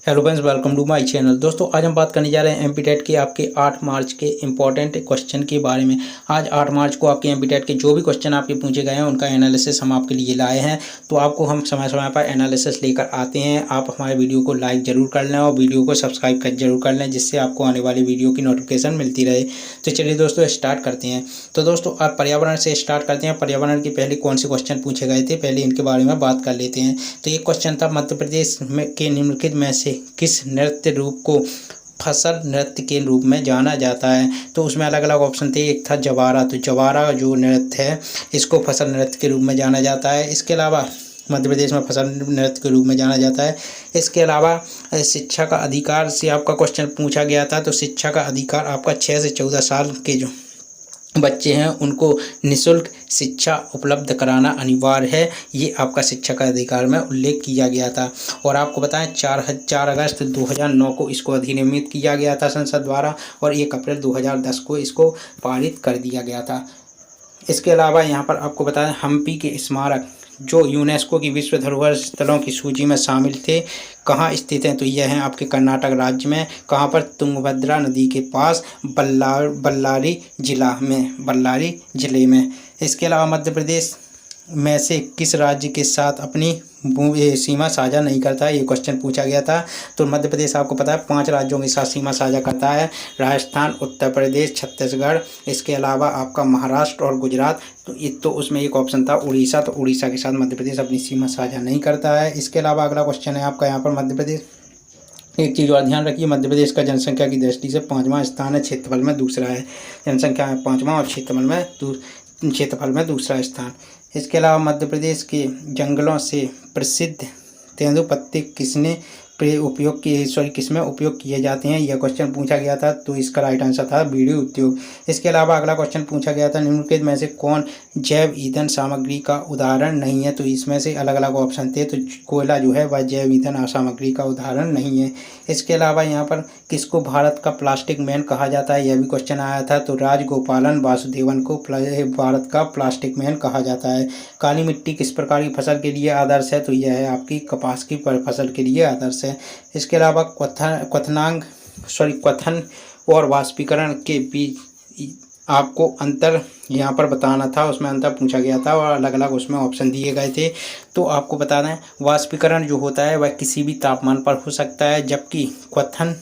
Hello friends, welcome to my channel. दोस्तों, आज हम बात करने जा रहे हैं एमपी टेट के आपके 8 मार्च के इंपॉर्टेंट क्वेश्चन के बारे में। आज 8 मार्च को आपके एमपी टेट के जो भी क्वेश्चन आपके पूछे गए हैं उनका एनालिसिस हम आपके लिए लाए हैं। तो आपको हम समय समय पर एनालिसिस लेकर आते हैं। आप हमारे वीडियो को लाइक जरूर कर लें और वीडियो को सब्सक्राइब जरूर कर लें, जिससे आपको आने वाली वीडियो की नोटिफिकेशन मिलती रहे। तो चलिए दोस्तों, स्टार्ट करते हैं। तो दोस्तों, आप पर्यावरण से स्टार्ट करते हैं। पर्यावरण के पहले कौन से क्वेश्चन पूछे गए थे, पहले इनके बारे में बात कर लेते हैं। तो ये क्वेश्चन था, मध्य प्रदेश में के निम्नलिखित में से किस नृत्य रूप को फसल नृत्य के रूप में जाना जाता है। तो उसमें अलग अलग ऑप्शन थे। एक था जवारा। तो जवारा जो नृत्य है इसको फसल नृत्य के रूप में जाना जाता है। इसके अलावा मध्य प्रदेश में फसल नृत्य के रूप में जाना जाता है। इसके अलावा शिक्षा का अधिकार से आपका क्वेश्चन पूछा गया था। तो शिक्षा का अधिकार आपका 6 से 14 साल के जो बच्चे हैं उनको निःशुल्क शिक्षा उपलब्ध कराना अनिवार्य है, ये आपका शिक्षा का अधिकार में उल्लेख किया गया था। और आपको बताएं 4 अगस्त 2009 को इसको अधिनियमित किया गया था संसद द्वारा, और 1 अप्रैल 2010 को इसको पारित कर दिया गया था। इसके अलावा यहाँ पर आपको बताएं हम्पी के स्मारक जो यूनेस्को की विश्व धरोहर स्थलों की सूची में शामिल थे, कहाँ स्थित हैं। तो यह है आपके कर्नाटक राज्य में। कहाँ पर? तुंगभद्रा नदी के पास, बल्लारी जिले में। इसके अलावा मध्य प्रदेश में से किस राज्य के साथ अपनी सीमा साझा नहीं करता है, ये क्वेश्चन पूछा गया था। तो मध्य प्रदेश आपको पता है 5 राज्यों के साथ सीमा साझा करता है, राजस्थान, उत्तर प्रदेश, छत्तीसगढ़, इसके अलावा आपका महाराष्ट्र और गुजरात। तो उसमें एक ऑप्शन था उड़ीसा। तो उड़ीसा के साथ मध्य प्रदेश अपनी सीमा साझा नहीं करता है। इसके अलावा अगला क्वेश्चन है आपका यहाँ पर मध्य प्रदेश। एक चीज़ और ध्यान रखिए, मध्य प्रदेश का जनसंख्या की दृष्टि से 5वां स्थान है, क्षेत्रफल में दूसरा है। जनसंख्या में 5वां और क्षेत्रफल में दूसरा स्थान। इसके अलावा मध्य प्रदेश के जंगलों से प्रसिद्ध तेंदुपत्ते किसमें उपयोग किए जाते हैं, यह क्वेश्चन पूछा गया था। तो इसका राइट आंसर था बीड़ी उद्योग। इसके अलावा अगला क्वेश्चन पूछा गया था, निम्नलिखित में से कौन जैव ईंधन सामग्री का उदाहरण नहीं है। तो इसमें से अलग अलग ऑप्शन थे। तो कोयला जो है वह जैव ईंधन सामग्री का उदाहरण नहीं है। इसके अलावा यहाँ पर किसको भारत का प्लास्टिक मैन कहा जाता है, यह भी क्वेश्चन आया था। तो राजगोपालन वासुदेवन को भारत का प्लास्टिक मैन कहा जाता है। काली मिट्टी किस प्रकार की फसल के लिए आदर्श है। तो यह है आपकी कपास की फसल के लिए आदर्श है। इसके अलावा क्वथन और वाष्पीकरण के बीच आपको अंतर यहाँ पर बताना था, उसमें अंतर पूछा गया था और अलग अलग उसमें ऑप्शन दिए गए थे। तो आपको बता दें वाष्पीकरण जो होता है वह किसी भी तापमान पर हो सकता है, जबकि क्वथन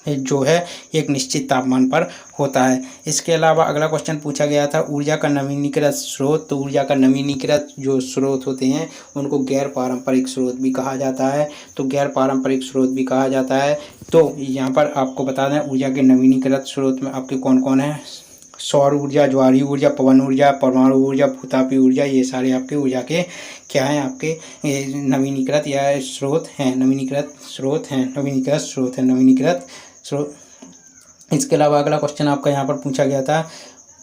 जो है एक निश्चित तापमान पर होता है। इसके अलावा अगला क्वेश्चन पूछा गया था ऊर्जा का नवीनीकृत स्रोत। तो ऊर्जा का नवीनीकृत जो स्रोत होते हैं उनको गैर पारंपरिक स्रोत भी कहा जाता है। तो गैर पारंपरिक स्रोत भी कहा जाता है। तो यहाँ पर आपको बता दें ऊर्जा के नवीनीकृत स्रोत में आपके कौन कौन है? सौर ऊर्जा, ज्वारीय ऊर्जा, पवन ऊर्जा, परमाणु ऊर्जा, भूतापीय ऊर्जा, ये सारे आपके ऊर्जा के क्या हैं, आपके नवीनीकृत या स्रोत हैं, नवीनीकृत स्रोत। इसके अलावा अगला क्वेश्चन आपका यहाँ पर पूछा गया था,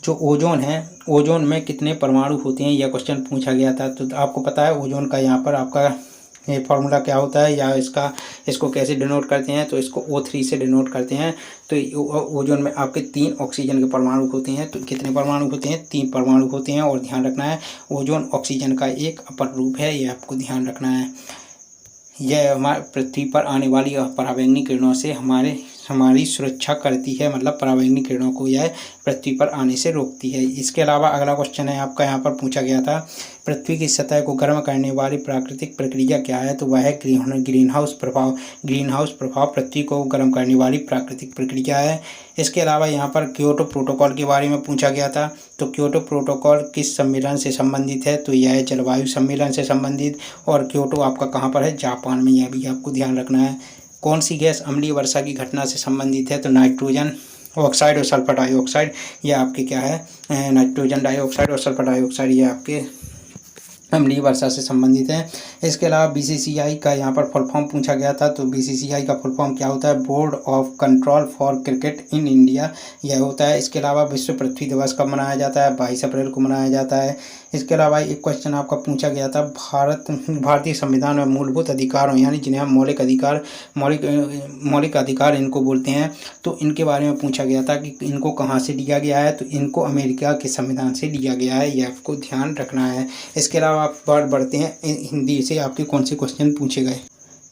जो ओजोन है, ओजोन में कितने परमाणु होते हैं, यह क्वेश्चन पूछा गया था। तो आपको पता है ओजोन का यहाँ पर आपका ये फार्मूला क्या होता है या इसको कैसे डिनोट करते हैं। तो इसको O3 से डिनोट करते हैं। तो ओजोन में आपके 3 ऑक्सीजन के परमाणु होते हैं। तो कितने परमाणु होते हैं? 3 परमाणु होते हैं। और ध्यान रखना है ओजोन ऑक्सीजन का एक अपर रूप है, ये आपको ध्यान रखना है। यह हमारे पृथ्वी पर आने वाली पराबैंगनी किरणों से हमारी सुरक्षा करती है, मतलब पराबैंगनी किरणों को यह पृथ्वी पर आने से रोकती है। इसके अलावा अगला क्वेश्चन है आपका यहाँ पर पूछा गया था, पृथ्वी की सतह को गर्म करने वाली प्राकृतिक प्रक्रिया क्या है। तो वह है ग्रीन हाउस प्रभाव पृथ्वी को गर्म करने वाली प्राकृतिक प्रक्रिया है। इसके अलावा यहाँ पर क्योटो प्रोटोकॉल के बारे में पूछा गया था। तो क्योटो प्रोटोकॉल किस सम्मेलन से संबंधित है। तो यह है जलवायु सम्मेलन से संबंधित। और क्योटो आपका कहाँ पर है? जापान में, यह भी आपको ध्यान रखना है। कौन सी गैस अम्लीय वर्षा की घटना से संबंधित है। तो नाइट्रोजन ऑक्साइड और सल्फर डाइऑक्साइड, यह आपके क्या है? नाइट्रोजन डाइऑक्साइड और सल्फर डाइऑक्साइड, ये आपके अम्लीय वर्षा से संबंधित है। इसके अलावा BCCI का यहाँ पर फुल फॉर्म पूछा गया था। तो BCCI का फुल फॉर्म क्या होता है? Board of control for cricket in India, यह होता है। इसके अलावा विश्व पृथ्वी दिवस कब मनाया जाता है? 22 अप्रैल को मनाया जाता है। इसके अलावा एक क्वेश्चन आपका पूछा गया था, भारतीय संविधान में मूलभूत अधिकारों यानी जिन्हें हम मौलिक अधिकार इनको बोलते हैं, तो इनके बारे में पूछा गया था कि इनको कहाँ से लिया गया है। तो इनको अमेरिका के संविधान से लिया गया है, यह आपको ध्यान रखना है। इसके अलावा आप बढ़ते हैं हिंदी से आपके कौन से क्वेश्चन पूछे गए।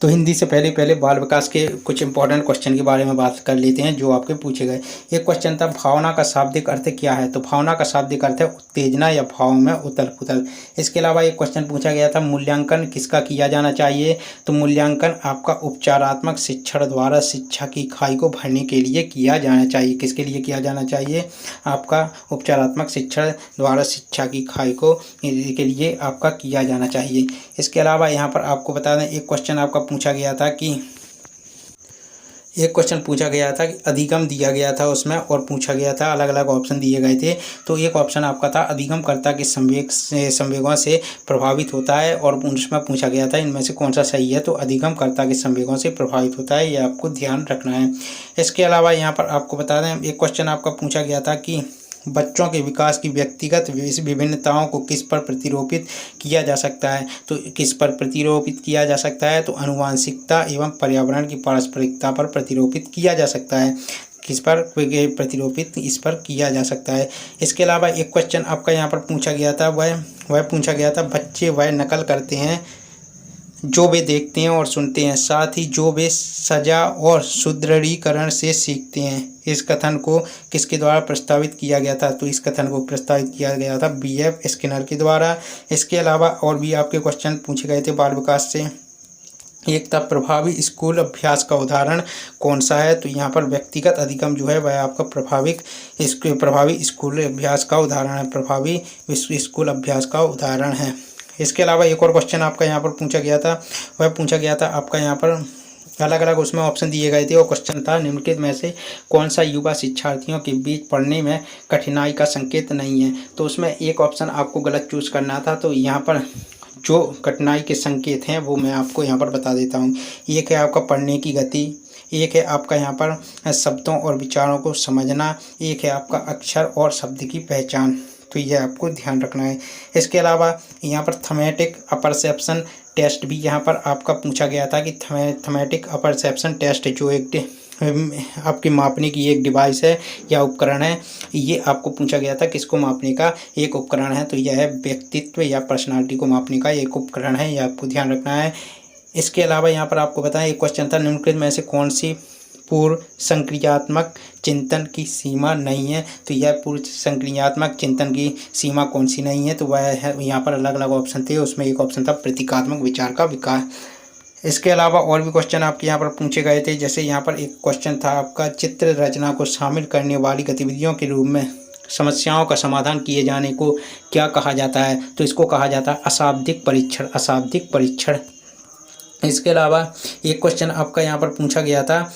तो हिंदी से पहले बाल विकास के कुछ इंपॉर्टेंट क्वेश्चन के बारे में बात कर लेते हैं जो आपके पूछे गए। एक क्वेश्चन था, भावना का शाब्दिक अर्थ क्या है? तो भावना का शाब्दिक अर्थ है उत्तेजना या भाव में उथल पुथल। इसके अलावा एक क्वेश्चन पूछा गया था, मूल्यांकन किसका किया जाना चाहिए? तो मूल्यांकन आपका उपचारात्मक शिक्षण द्वारा शिक्षा की खाई को भरने के लिए किया जाना चाहिए। किसके लिए किया जाना चाहिए? आपका उपचारात्मक शिक्षण द्वारा शिक्षा की खाई को के लिए आपका किया जाना चाहिए। इसके अलावा यहाँ पर आपको बता दें, एक क्वेश्चन आपका पूछा गया था कि अधिगम दिया गया था उसमें, और पूछा गया था, अलग अलग ऑप्शन दिए गए थे। तो एक ऑप्शन आपका था, अधिगम कर्ता के संवेगों से प्रभावित होता है, और उसमें पूछा गया था इनमें से कौन सा सही है? तो अधिगम कर्ता के संवेगों से प्रभावित होता है, ये आपको ध्यान रखना है। इसके अलावा यहाँ पर आपको बता दें, एक क्वेश्चन आपका पूछा गया था कि बच्चों के विकास की व्यक्तिगत विभिन्नताओं को किस पर प्रतिरूपित किया जा सकता है? तो किस पर प्रतिरूपित किया जा सकता है? तो आनुवांशिकता एवं पर्यावरण की पारस्परिकता पर प्रतिरूपित किया जा सकता है। किस पर प्रतिरूपित इस पर किया जा सकता है। इसके अलावा एक क्वेश्चन आपका यहाँ पर पूछा गया था, वह पूछा गया था, बच्चे वह नकल करते हैं जो वे देखते हैं और सुनते हैं, साथ ही जो वे सजा और सुदृढ़ीकरण से सीखते हैं। इस कथन को किसके द्वारा प्रस्तावित किया गया था? तो इस कथन को प्रस्तावित किया गया था B.F. स्किनर के द्वारा। इसके अलावा और भी आपके क्वेश्चन पूछे गए थे बाल विकास से। एक था, प्रभावी स्कूल अभ्यास का उदाहरण कौन सा है? तो यहाँ पर व्यक्तिगत अधिगम जो है वह आपका प्रभावी स्कूल अभ्यास का उदाहरण है, प्रभावी स्कूल अभ्यास का उदाहरण है। इसके अलावा एक और क्वेश्चन आपका यहाँ पर पूछा गया था, वह पूछा गया था आपका यहाँ पर अलग अलग उसमें ऑप्शन दिए गए थे, और क्वेश्चन था, निम्नलिखित में से कौन सा युवा शिक्षार्थियों के बीच पढ़ने में कठिनाई का संकेत नहीं है? तो उसमें एक ऑप्शन आपको गलत चूज़ करना था। तो यहाँ पर जो कठिनाई के संकेत हैं वो मैं आपको यहाँ पर बता देता हूँ। एक है आपका पढ़ने की गति, एक है आपका यहाँ पर शब्दों और विचारों को समझना, एक है आपका अक्षर और शब्द की पहचान। तो ये आपको ध्यान रखना है। इसके अलावा यहाँ पर थमेटिक अपरसेप्शन टेस्ट भी यहाँ पर आपका पूछा गया था कि थमेटिक अपरसेप्शन टेस्ट जो एक आपकी मापने की एक डिवाइस है या उपकरण है, ये आपको पूछा गया था किसको मापने का एक उपकरण है? तो यह है व्यक्तित्व या पर्सनालिटी को मापने का एक उपकरण है, यह आपको ध्यान रखना है। इसके अलावा यहाँ पर आपको बताएं, एक क्वेश्चन था, निम्नलिखित में से कौन सी पूर्व संक्रियात्मक चिंतन की सीमा नहीं है? तो यह पूर्व संक्रियात्मक चिंतन की सीमा कौन सी नहीं है? तो वह है, यहाँ पर अलग अलग ऑप्शन थे, उसमें एक ऑप्शन था प्रतीकात्मक विचार का विकास। इसके अलावा और भी क्वेश्चन आपके यहाँ पर पूछे गए थे, जैसे यहाँ पर एक क्वेश्चन था आपका, चित्र रचना को शामिल करने वाली गतिविधियों के रूप में समस्याओं का समाधान किए जाने को क्या कहा जाता है? तो इसको कहा जाता है अशाब्दिक परीक्षण, अशाब्दिक परीक्षण। इसके अलावा एक क्वेश्चन आपका यहाँ पर पूछा गया था,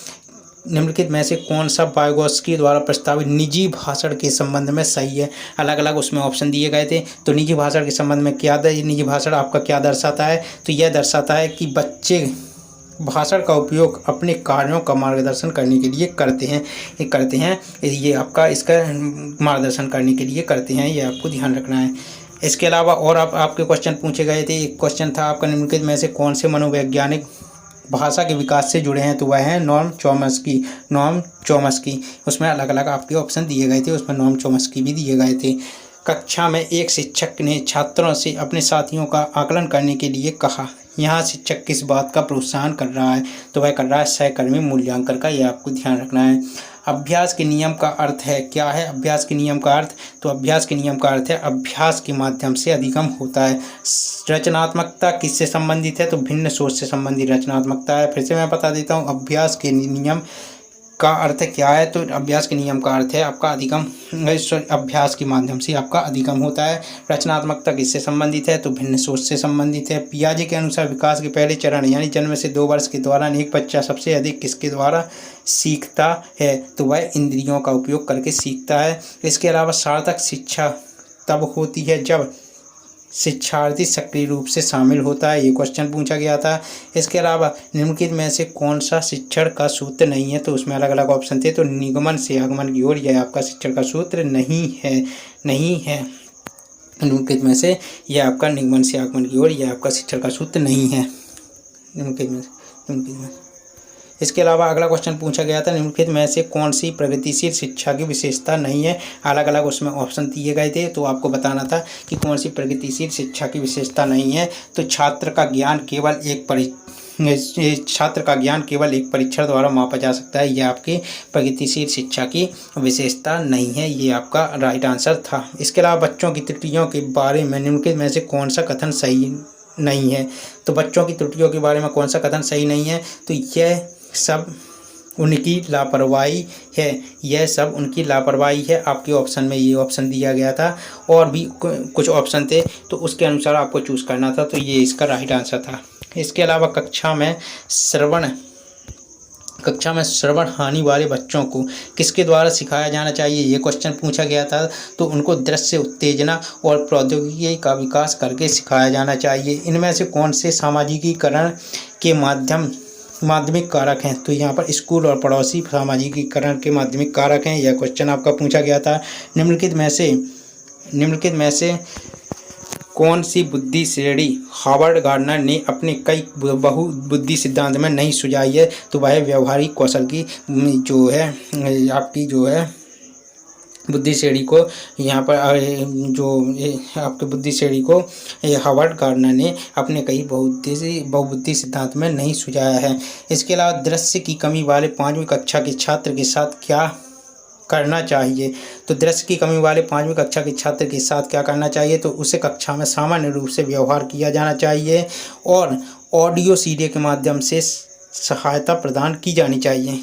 निम्नलिखित में से कौन सा वाइगोत्स्की द्वारा प्रस्तावित निजी भाषण के संबंध में सही है? अलग अलग उसमें ऑप्शन दिए गए थे। तो निजी भाषण के संबंध में क्या निजी भाषण आपका क्या दर्शाता है? तो यह दर्शाता है कि बच्चे भाषण का उपयोग अपने कार्यों का मार्गदर्शन करने के लिए करते हैं, ये आपका इसका मार्गदर्शन करने के लिए करते हैं, ये आपको ध्यान रखना है। इसके अलावा और आपके क्वेश्चन पूछे गए थे, एक क्वेश्चन था आपका, निम्नलिखित में से कौन से मनोवैज्ञानिक भाषा के विकास से जुड़े हैं? तो वह है नॉर्म चॉम्स्की। उसमें अलग अलग आपके ऑप्शन दिए गए थे, उसमें नॉर्म चॉम्स्की भी दिए गए थे। कक्षा में एक शिक्षक ने छात्रों से अपने साथियों का आकलन करने के लिए कहा, यहाँ शिक्षक किस बात का प्रोत्साहन कर रहा है? तो वह कर रहा है सहकर्मी मूल्यांकन का, यह आपको ध्यान रखना है। अभ्यास के नियम का अर्थ है क्या है? अभ्यास के नियम का अर्थ, तो अभ्यास के नियम का अर्थ है अभ्यास के माध्यम से अधिगम होता है। रचनात्मकता किससे संबंधित है? तो भिन्न सोच से संबंधित रचनात्मकता है। फिर से मैं बता देता हूँ, अभ्यास के नियम का अर्थ क्या है? तो अभ्यास के नियम का अर्थ है आपका अधिगम, अभ्यास के माध्यम से आपका अधिगम होता है। रचनात्मकता किससे संबंधित है? तो भिन्न सोच से संबंधित है। पियाजे के अनुसार विकास के पहले चरण यानी जन्म से 2 वर्ष के दौरान एक बच्चा सबसे अधिक किसके द्वारा सीखता है? तो वह इंद्रियों का उपयोग करके सीखता है। इसके अलावा सार्थक शिक्षा तब होती है जब शिक्षार्थी सक्रिय रूप से शामिल होता है, ये क्वेश्चन पूछा गया था। इसके अलावा निम्नलिखित में से कौन सा शिक्षण का सूत्र नहीं है? तो उसमें अलग अलग ऑप्शन थे, तो निगमन से आगमन की ओर यह आपका शिक्षण का सूत्र नहीं है। निम्नलिखित में से यह आपका निगमन से आगमन की ओर यह आपका शिक्षण का सूत्र नहीं है, निम्नलिखित में। इसके अलावा अगला क्वेश्चन पूछा गया था, निम्नलिखित में से कौन सी प्रगतिशील शिक्षा की विशेषता नहीं है? अलग अलग उसमें ऑप्शन दिए गए थे, तो आपको बताना था कि कौन सी प्रगतिशील शिक्षा की विशेषता नहीं है। तो छात्र का ज्ञान केवल एक छात्र का ज्ञान केवल एक परीक्षण द्वारा मापा जा सकता है, यह आपकी प्रगतिशील शिक्षा की विशेषता नहीं है। ये आपका राइट आंसर था। इसके अलावा बच्चों की त्रुटियों के बारे में निम्नलिखित में से कौन सा कथन सही नहीं है? तो बच्चों की त्रुटियों के बारे में कौन सा कथन सही नहीं है? तो यह सब उनकी लापरवाही है, यह सब उनकी लापरवाही है। आपके ऑप्शन में ये ऑप्शन दिया गया था, और भी कुछ ऑप्शन थे, तो उसके अनुसार आपको चूज़ करना था, तो ये इसका राइट आंसर था। इसके अलावा कक्षा में श्रवण हानि वाले बच्चों को किसके द्वारा सिखाया जाना चाहिए? ये क्वेश्चन पूछा गया था। तो उनको दृश्य उत्तेजना और प्रौद्योगिकी का विकास करके सिखाया जाना चाहिए। इनमें से कौन से सामाजिकीकरण के माध्यमिक कारक हैं? तो यहाँ पर स्कूल और पड़ोसी सामाजिकीकरण के माध्यमिक कारक हैं। यह क्वेश्चन आपका पूछा गया था। निम्नलिखित में से कौन सी बुद्धि श्रेणी हार्वर्ड गार्डनर ने अपने कई बहुबुद्धि सिद्धांत में नहीं सुझाई है? तो वह व्यवहारिक कौशल की जो है आपकी जो है बुद्धि श्रेणी को यहाँ पर आपके बुद्धि श्रेणी को हार्वर्ड गार्डनर ने अपने कई बहुबुद्धि सिद्धांत में नहीं सुझाया है। इसके अलावा दृश्य की कमी वाले 5वीं कक्षा के छात्र के साथ क्या करना चाहिए? तो दृश्य की कमी वाले 5वीं कक्षा के छात्र के साथ क्या करना चाहिए? तो उसे कक्षा में सामान्य रूप से व्यवहार किया जाना चाहिए और ऑडियो सीडी के माध्यम से सहायता प्रदान की जानी चाहिए।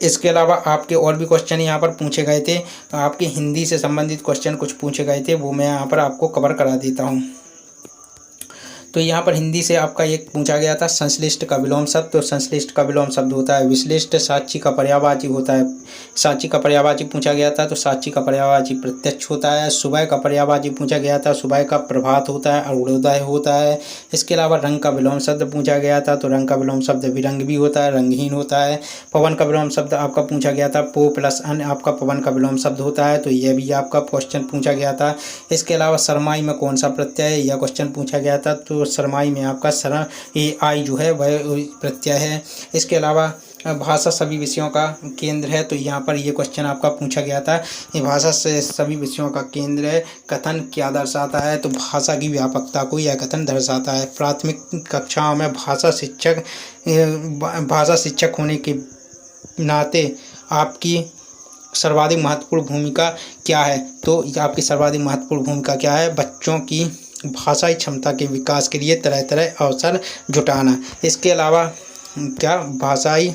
इसके अलावा आपके और भी क्वेश्चन यहाँ पर पूछे गए थे। आपके हिंदी से संबंधित क्वेश्चन कुछ पूछे गए थे, वो मैं यहाँ पर आपको कवर करा देता हूँ। तो यहाँ पर हिंदी से आपका एक पूछा गया था संश्लिष्ट का विलोम शब्द। तो संश्लिष्ट का विलोम शब्द होता है विश्लिष्ट। साक्षी का पर्यायवाची होता है, साक्षी का पर्यायवाची पूछा गया था, तो साक्षी का पर्यायवाची प्रत्यक्ष होता है। सुबह का पर्यायवाची पूछा गया था, सुबह का प्रभात होता है, अरुणोदय होता है। इसके अलावा रंग का विलोम शब्द पूछा गया था, तो रंग का विलोम शब्द विरंग भी होता है, रंगहीन होता है। पवन का विलोम शब्द आपका पूछा गया था, पो प्लस अन आपका पवन का विलोम शब्द होता है, तो यह भी आपका क्वेश्चन पूछा गया था। इसके अलावा सरमाई में कौन सा प्रत्यय है? यह क्वेश्चन पूछा गया था। तो सरमाई में आपका आई जो है वह प्रत्यय है। इसके अलावा भाषा सभी विषयों का केंद्र है, तो यहाँ पर ये क्वेश्चन आपका पूछा गया था। ये भाषा से सभी विषयों का केंद्र है, कथन क्या दर्शाता है? तो भाषा की व्यापकता को यह कथन दर्शाता है। प्राथमिक कक्षाओं में भाषा शिक्षक होने के नाते आपकी सर्वाधिक महत्वपूर्ण भूमिका क्या है? तो आपकी सर्वाधिक महत्वपूर्ण भूमिका क्या है? बच्चों की भाषाई क्षमता के विकास के लिए तरह तरह अवसर जुटाना। इसके अलावा क्या भाषाई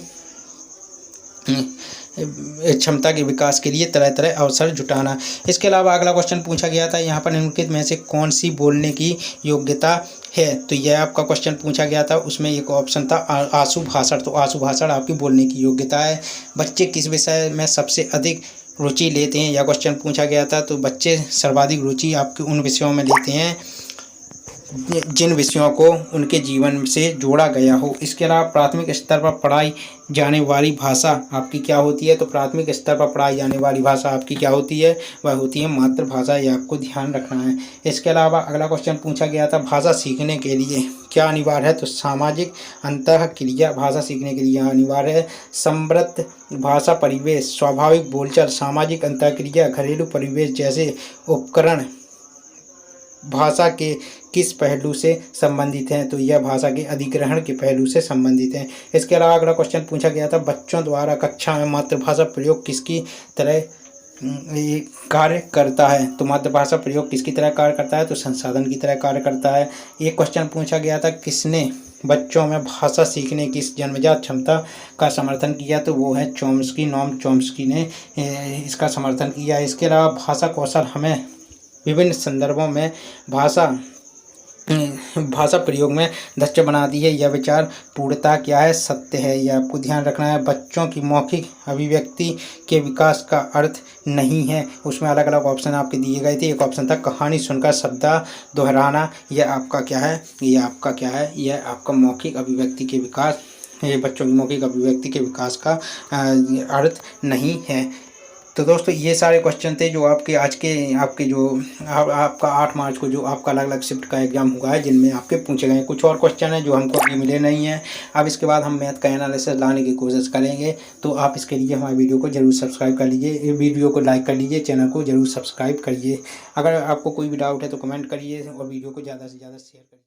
क्षमता के विकास के लिए तरह तरह अवसर जुटाना। इसके अलावा अगला क्वेश्चन पूछा गया था, यहाँ पर निम्नलिखित में से कौन सी बोलने की योग्यता है? तो यह आपका क्वेश्चन पूछा गया था। उसमें एक ऑप्शन था आशु भाषण। तो आशु भाषण आपकी बोलने की योग्यता है। बच्चे किस विषय में सबसे अधिक रुचि लेते हैं? यह क्वेश्चन पूछा गया था। तो बच्चे सर्वाधिक रुचि आपके उन विषयों में लेते हैं जिन विषयों को उनके जीवन से जोड़ा गया हो। इसके अलावा प्राथमिक स्तर पर पढ़ाई जाने वाली भाषा आपकी क्या होती है? तो प्राथमिक स्तर पर पढ़ाई जाने वाली भाषा आपकी क्या होती है? वह होती है मातृभाषा। यह आपको ध्यान रखना है। इसके अलावा अगला क्वेश्चन पूछा गया था, भाषा सीखने के लिए क्या अनिवार्य है? तो सामाजिक अंतःक्रिया भाषा सीखने के लिए अनिवार्य है। समृद्ध भाषा परिवेश, स्वाभाविक बोलचाल, सामाजिक अंतःक्रिया, घरेलू परिवेश जैसे उपकरण भाषा के किस पहलू से संबंधित हैं? तो यह भाषा के अधिग्रहण के पहलू से संबंधित हैं। इसके अलावा अगला क्वेश्चन पूछा गया था, बच्चों द्वारा कक्षा में मातृभाषा प्रयोग किसकी तरह कार्य करता है? तो मातृभाषा प्रयोग किसकी तरह कार्य करता है? तो संसाधन की तरह कार्य करता है। एक क्वेश्चन पूछा गया था, किसने बच्चों में भाषा सीखने की जन्मजात क्षमता का समर्थन किया? तो वो है चॉम्स्की, नॉम चॉम्स्की ने इसका समर्थन किया। इसके अलावा भाषा कौशल हमें विभिन्न संदर्भों में भाषा प्रयोग में दक्ष बनाती है। यह विचार पूर्णता क्या है? सत्य है। यह आपको ध्यान रखना है। बच्चों की मौखिक अभिव्यक्ति के विकास का अर्थ नहीं है। उसमें अलग अलग ऑप्शन आपके दिए गए थे। एक ऑप्शन था कहानी सुनकर शब्द दोहराना। यह आपका क्या है? यह आपका मौखिक अभिव्यक्ति के विकास, ये बच्चों की मौखिक अभिव्यक्ति के विकास का अर्थ नहीं है। तो दोस्तों ये सारे क्वेश्चन थे जो आपके आज के आपके जो आपका 8 मार्च को जो आपका अलग अलग शिफ्ट का एग्जाम हुआ है, जिनमें आपके पूछे गए हैं। कुछ और क्वेश्चन हैं जो हमको अभी मिले नहीं हैं। अब इसके बाद हम मैथ का एनालिसिस लाने की कोशिश करेंगे। तो आप इसके लिए हमारे वीडियो को जरूर सब्सक्राइब कर लीजिए, वीडियो को लाइक कर लीजिए, चैनल को जरूर सब्सक्राइब करिए। अगर आपको कोई भी डाउट है तो कमेंट करिए और वीडियो को ज़्यादा से ज़्यादा शेयर करिए।